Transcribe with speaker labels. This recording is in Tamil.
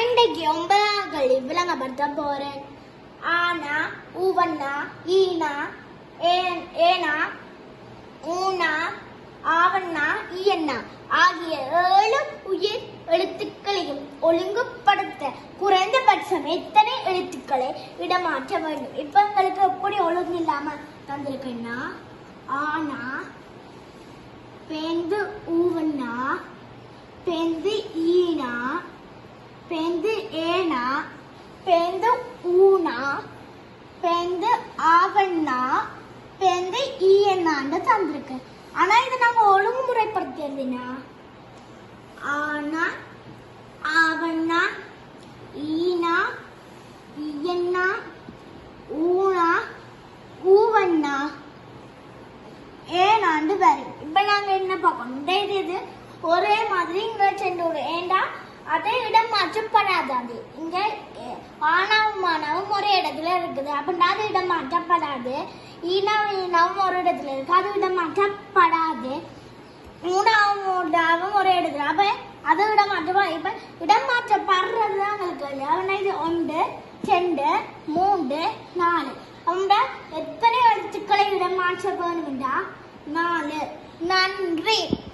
Speaker 1: இன்றைக்கு 9ஆம் கேள்வி விளங்கப்படுத்த போறேன். ஆனா, ஊவண்ணா, ஈனா, ஏனா, ஊனா, ஆவண்ணா, ஈயண்ணா ஆகிய 7 உயிர் எழுத்துக்களையும் ஒழுங்குபடுத்த குறைந்தபட்சம் எத்தனை எழுத்துக்களை இடமாற்ற வேண்டும்? இப்ப எங்களுக்கு எப்படி ஒழுங்கு இல்லாம தந்திருக்குன்னா, ஆனா, பேந்து ஊவண்ணா, பேந்து ஈனா, பேந்து ஏனா, பேந்து ஊனா, பேந்து ஆவண்ணா, பேந்து ஈயண்ணான்னு தந்திருக்கு. ஆனா இதை நாங்க ஒழுங்குமுறைப்படுத்தினா, ஆனா, ஆவண்ணா, ஈனா, ஈயண்ணா, ஊனா, ஊவண்ணா, ஏனாண்டு வரும். இப்ப நாங்க என்ன பார்க்கணும்? இது ஒரே மாதிரி இங்க சென்று விடும். ஏண்டா அதை இடம் மாற்றப்படாது. இங்க ஆனாவும் மானாவும் ஒரே இடத்துல இருக்குது. அப்படின்னா அது இடம் மாற்றப்படாது. ஈனாவும் ஒரு இடத்துல இருக்கு, அது இடம் மாற்றப்படாது. மூணாவும் ஒரே இடத்துல, அப்ப அதை இடம் மாற்ற இப்ப இடம் மாற்றப்படுறதுதான் எங்களுக்கு. அவனா இது 1 2 3 4 அவங்க எத்தனை எழுத்துக்களை இடம் மாற்ற வேணும்டா? 4. நன்றி.